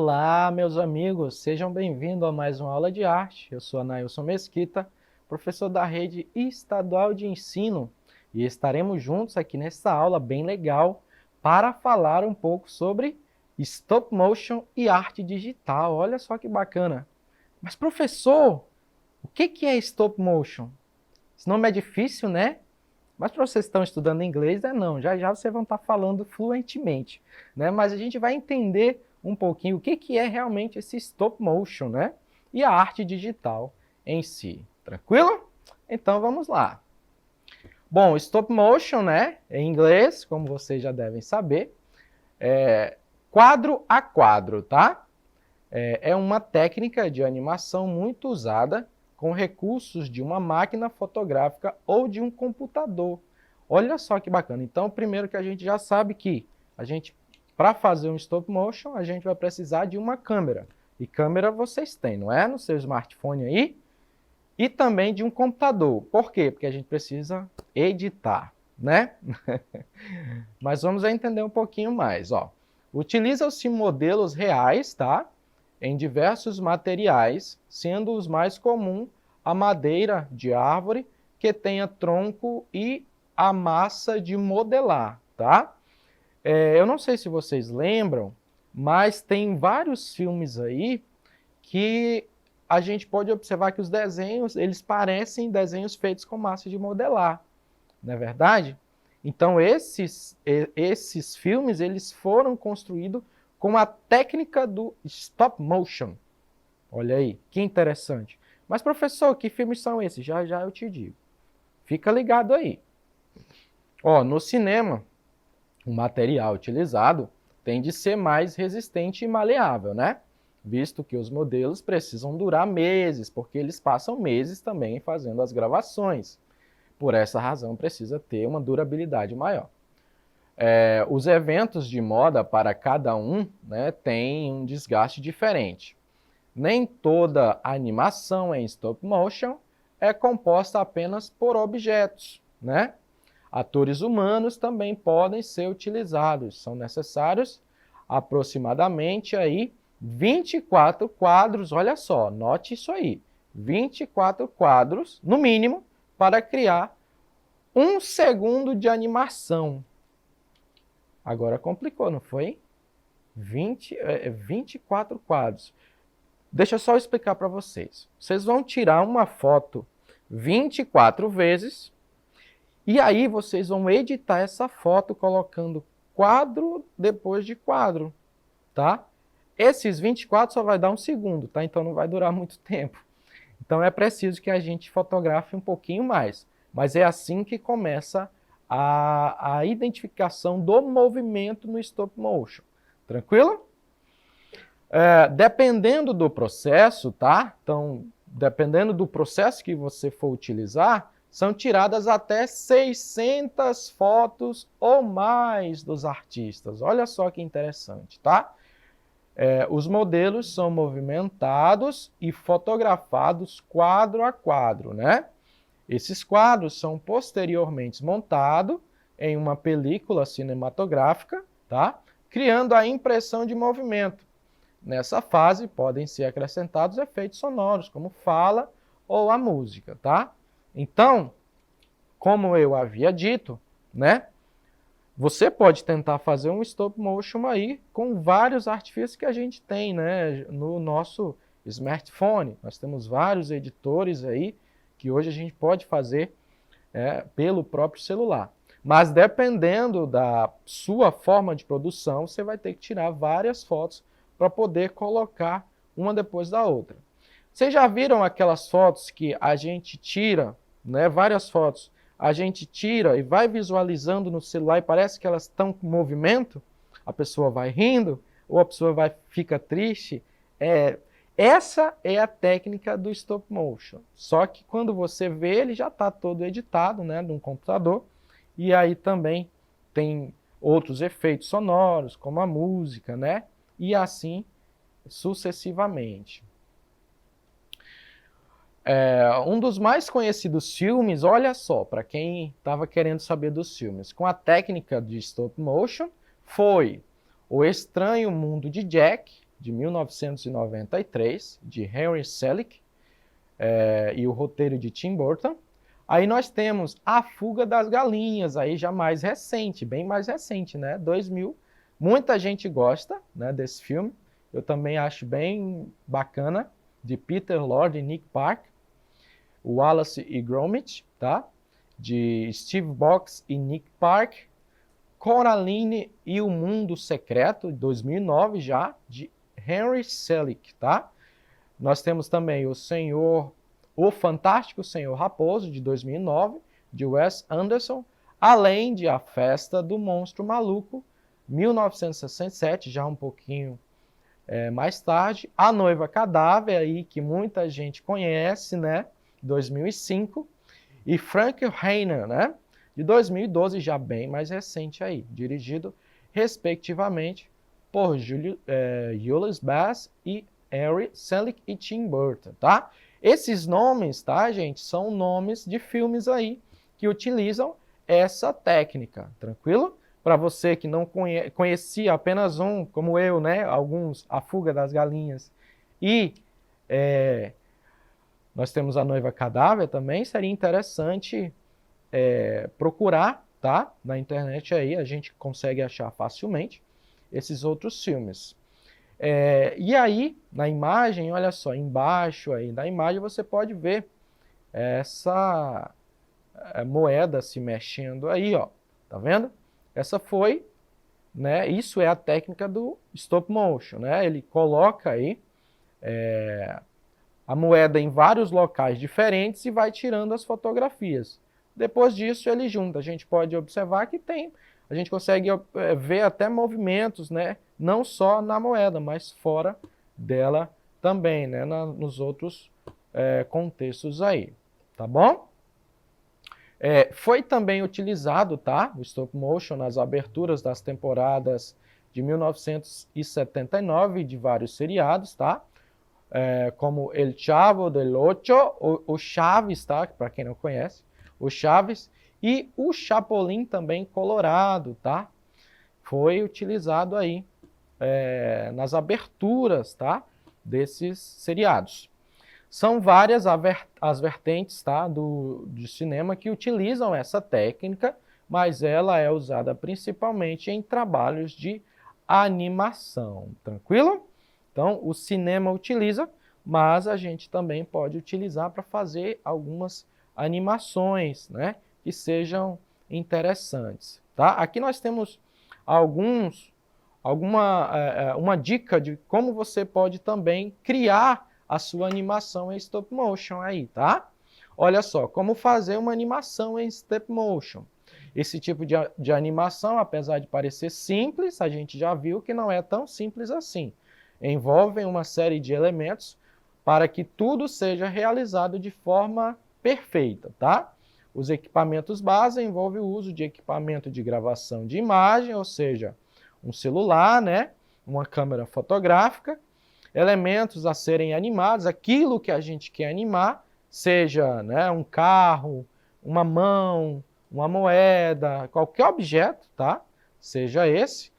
Olá, meus amigos, sejam bem-vindos a mais uma aula de arte. Eu sou Anailson Mesquita, professor da Rede Estadual de Ensino, e estaremos juntos aqui nessa aula bem legal para falar um pouco sobre stop motion e arte digital. Olha só que bacana. Mas, professor, o que é stop motion? Esse nome é difícil, né? Mas para vocês que estão estudando inglês, não. Já já vocês vão estar falando fluentemente, né? Mas a gente vai entender um pouquinho o que é realmente esse stop motion, né? E a arte digital em si. Tranquilo? Então vamos lá. Bom, stop motion, né? Em inglês, como vocês já devem saber, é quadro a quadro, tá? É uma técnica de animação muito usada com recursos de uma máquina fotográfica ou de um computador. Olha só que bacana. Então, primeiro que a gente já sabe que para fazer um stop motion, a gente vai precisar de uma câmera. E câmera vocês têm, não é? No seu smartphone aí. E também de um computador. Por quê? Porque a gente precisa editar, né? Mas vamos entender um pouquinho mais, ó. Utilizam-se modelos reais, tá? Em diversos materiais, sendo os mais comuns a madeira de árvore, que tenha tronco, e a massa de modelar, tá? Eu não sei se vocês lembram, mas tem vários filmes aí que a gente pode observar que os desenhos, eles parecem desenhos feitos com massa de modelar, não é verdade? Então, esses filmes, eles foram construídos com a técnica do stop motion. Olha aí, que interessante. Mas, professor, que filmes são esses? Já já eu te digo. Fica ligado aí. Ó, no cinema, o material utilizado tem de ser mais resistente e maleável, né? Visto que os modelos precisam durar meses, porque eles passam meses também fazendo as gravações. Por essa razão, precisa ter uma durabilidade maior. Os eventos de moda para cada um, né, tem um desgaste diferente. Nem toda animação em stop motion é composta apenas por objetos, né? Atores humanos também podem ser utilizados. São necessários aproximadamente aí 24 quadros, olha só, note isso aí, 24 quadros, no mínimo, para criar 1 segundo de animação. Agora complicou, não foi? 24 quadros. Deixa eu só explicar para vocês. Vocês vão tirar uma foto 24 vezes e aí vocês vão editar essa foto colocando quadro depois de quadro, tá? Esses 24 só vai dar 1 segundo, tá? Então não vai durar muito tempo. Então é preciso que a gente fotografe um pouquinho mais. Mas é assim que começa a identificação do movimento no stop motion. Tranquilo? Dependendo do processo, tá? Então, dependendo do processo que você for utilizar, são tiradas até 600 fotos ou mais dos artistas. Olha só que interessante, tá? Os modelos são movimentados e fotografados quadro a quadro, né? Esses quadros são posteriormente montados em uma película cinematográfica, tá? Criando a impressão de movimento. Nessa fase podem ser acrescentados efeitos sonoros, como fala ou a música, tá? Então, como eu havia dito, né? Você pode tentar fazer um stop motion aí com vários artifícios que a gente tem, né? No nosso smartphone. Nós temos vários editores aí que hoje a gente pode fazer pelo próprio celular. Mas dependendo da sua forma de produção, você vai ter que tirar várias fotos para poder colocar uma depois da outra. Vocês já viram aquelas fotos que a gente tira, né? Várias fotos, a gente tira e vai visualizando no celular e parece que elas estão com movimento? A pessoa vai rindo ou a pessoa fica triste? Essa é a técnica do stop motion. Só que quando você vê, ele já está todo editado, né, num computador. E aí também tem outros efeitos sonoros, como a música, né? E assim sucessivamente. Um dos mais conhecidos filmes, olha só, para quem estava querendo saber dos filmes, com a técnica de stop motion, foi O Estranho Mundo de Jack, de 1993, de Henry Selick, e o roteiro de Tim Burton. Aí nós temos A Fuga das Galinhas, aí já mais recente, bem mais recente, né? 2000. Muita gente gosta, né, desse filme. Eu também acho bem bacana, de Peter Lorre e Nick Park. O Wallace e Gromit, tá? De Steve Box e Nick Park. Coraline e o Mundo Secreto, 2009 já, de Henry Selick, tá? Nós temos também O Fantástico Senhor Raposo, de 2009, de Wes Anderson, além de A Festa do Monstro Maluco, 1967, já um pouquinho mais tarde, A Noiva Cadáver, aí, que muita gente conhece, né? 2005, e Frankenheimer, né? De 2012, já bem mais recente aí, dirigido, respectivamente, por Julius Bass e Henry Selick e Tim Burton, tá? Esses nomes, tá, gente, são nomes de filmes aí que utilizam essa técnica, tranquilo? Para você que não conhecia apenas um, como eu, né, alguns, A Fuga das Galinhas, e nós temos A Noiva Cadáver também, seria interessante procurar, tá? Na internet aí, a gente consegue achar facilmente esses outros filmes. E aí, na imagem, olha só, embaixo aí da imagem você pode ver essa moeda se mexendo aí, ó. Tá vendo? Essa foi, né? Isso é a técnica do stop motion, né? Ele coloca aí a moeda em vários locais diferentes e vai tirando as fotografias. Depois disso, ele junta. A gente pode observar que a gente consegue ver até movimentos, né? Não só na moeda, mas fora dela também, né? Nos outros contextos aí, tá bom? Foi também utilizado, tá? O stop motion nas aberturas das temporadas de 1979 de vários seriados, tá? Como El Chavo del Ocho, o Chaves, tá? Para quem não conhece, o Chaves, e o Chapolin também Colorado, tá? Foi utilizado aí nas aberturas, tá? Desses seriados. São várias as vertentes, tá? do cinema que utilizam essa técnica, mas ela é usada principalmente em trabalhos de animação, tranquilo? Então, o cinema utiliza, mas a gente também pode utilizar para fazer algumas animações, né, que sejam interessantes, tá? Aqui nós temos uma dica de como você pode também criar a sua animação em stop motion aí, tá? Olha só, como fazer uma animação em stop motion. Esse tipo de animação, apesar de parecer simples, a gente já viu que não é tão simples assim. Envolvem uma série de elementos para que tudo seja realizado de forma perfeita, tá? Os equipamentos base envolvem o uso de equipamento de gravação de imagem, ou seja, um celular, né? Uma câmera fotográfica, elementos a serem animados, aquilo que a gente quer animar, seja, né, um carro, uma mão, uma moeda, qualquer objeto, tá? Seja esse.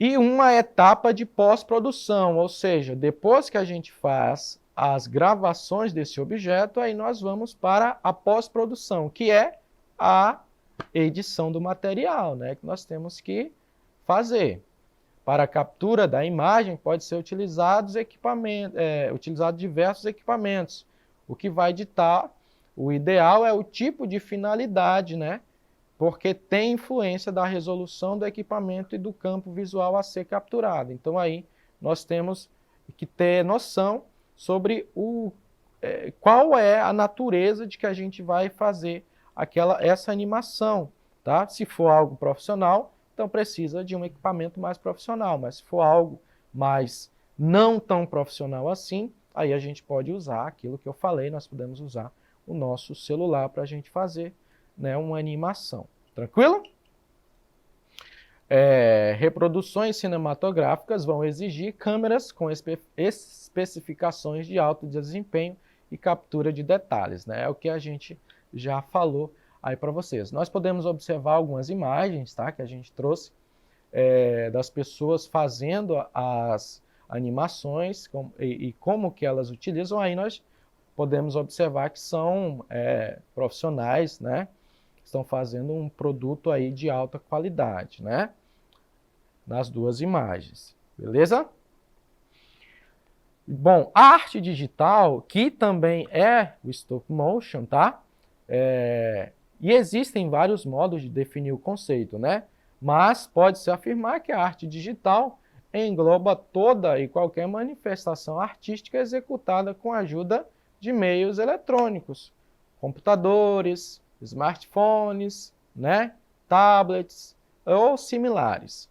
E uma etapa de pós-produção, ou seja, depois que a gente faz as gravações desse objeto, aí nós vamos para a pós-produção, que é a edição do material, né, que nós temos que fazer. Para a captura da imagem, pode ser utilizado diversos equipamentos, o que vai ditar, o ideal é o tipo de finalidade, né? Porque tem influência da resolução do equipamento e do campo visual a ser capturado. Então aí nós temos que ter noção sobre qual é a natureza de que a gente vai fazer essa animação, tá? Se for algo profissional, então precisa de um equipamento mais profissional, mas se for algo mais não tão profissional assim, aí a gente pode usar aquilo que eu falei, nós podemos usar o nosso celular para a gente fazer, né, uma animação. Tranquilo? Reproduções cinematográficas vão exigir câmeras com especificações de alto desempenho e captura de detalhes, né? É o que a gente já falou aí para vocês. Nós podemos observar algumas imagens, tá, que a gente trouxe das pessoas fazendo as animações e como que elas utilizam, aí nós podemos observar que são profissionais, né, que estão fazendo um produto aí de alta qualidade, né, nas duas imagens, beleza? Bom, a arte digital, que também é o stop motion, tá? E existem vários modos de definir o conceito, né? Mas pode-se afirmar que a arte digital engloba toda e qualquer manifestação artística executada com a ajuda de meios eletrônicos, computadores, smartphones, né? Tablets ou similares.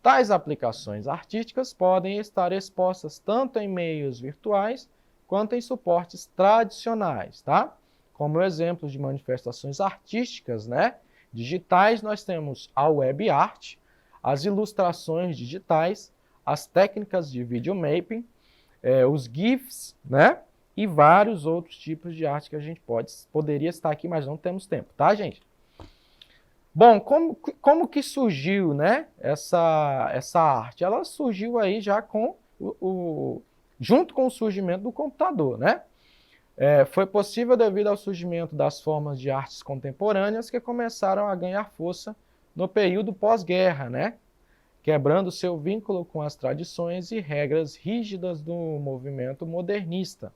Tais aplicações artísticas podem estar expostas tanto em meios virtuais quanto em suportes tradicionais, tá? Como exemplos de manifestações artísticas, né, digitais, nós temos a web art, as ilustrações digitais, as técnicas de videomapping, os GIFs, né, e vários outros tipos de arte que a gente poderia estar aqui, mas não temos tempo, tá, gente? Bom, como que surgiu, né, essa arte? Ela surgiu aí já junto com o surgimento do computador, né? Foi possível devido ao surgimento das formas de artes contemporâneas que começaram a ganhar força no período pós-guerra, né? Quebrando seu vínculo com as tradições e regras rígidas do movimento modernista,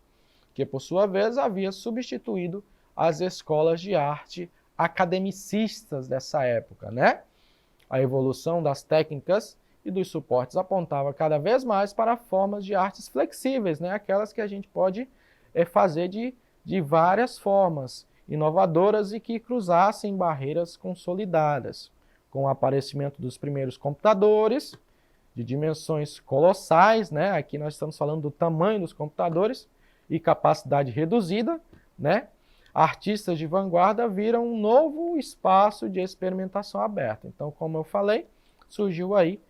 que por sua vez havia substituído as escolas de arte academicistas dessa época, né? A evolução das técnicas e dos suportes apontava cada vez mais para formas de artes flexíveis, né? Aquelas que a gente pode fazer de várias formas inovadoras e que cruzassem barreiras consolidadas. Com o aparecimento dos primeiros computadores, de dimensões colossais, né? Aqui nós estamos falando do tamanho dos computadores e capacidade reduzida, né? Artistas de vanguarda viram um novo espaço de experimentação aberta. Então, como eu falei, surgiu aí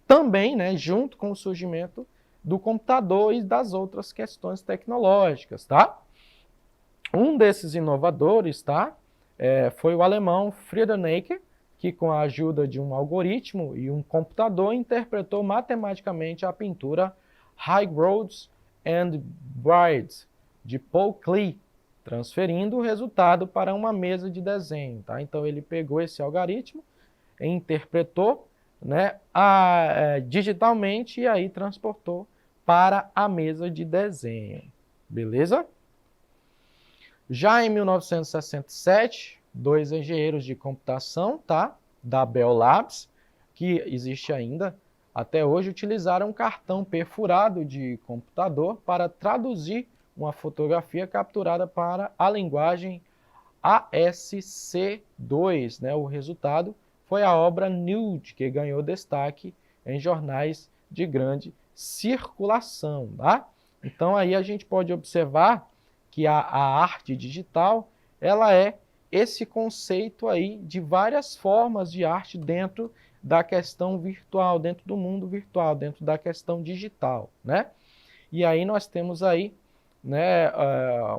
também, né, junto com o surgimento do computador e das outras questões tecnológicas, tá? Um desses inovadores, tá, foi o alemão Friedrich, que com a ajuda de um algoritmo e um computador interpretou matematicamente a pintura High Roads and Brides, de Paul Klee, transferindo o resultado para uma mesa de desenho, tá? Então ele pegou esse algoritmo, interpretou, né, digitalmente e aí transportou para a mesa de desenho, beleza? Já em 1967, dois engenheiros de computação, tá, da Bell Labs, que existe ainda até hoje, utilizaram um cartão perfurado de computador para traduzir uma fotografia capturada para a linguagem ASC2, né? O resultado foi a obra Nude, que ganhou destaque em jornais de grande circulação, tá? Então aí a gente pode observar que a arte digital, ela é esse conceito aí de várias formas de arte dentro da questão virtual, dentro do mundo virtual, dentro da questão digital, né? E aí nós temos aí, né,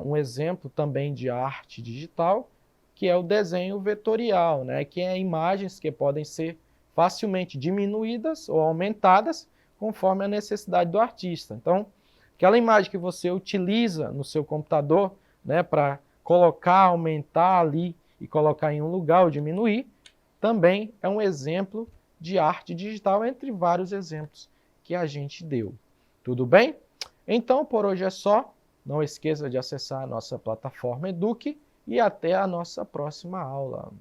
um exemplo também de arte digital, que é o desenho vetorial, né, que é imagens que podem ser facilmente diminuídas ou aumentadas conforme a necessidade do artista. Então, aquela imagem que você utiliza no seu computador, né, para colocar, aumentar ali e colocar em um lugar ou diminuir, também é um exemplo de arte digital, entre vários exemplos que a gente deu. Tudo bem? Então, por hoje é só. Não esqueça de acessar a nossa plataforma Eduque e até a nossa próxima aula.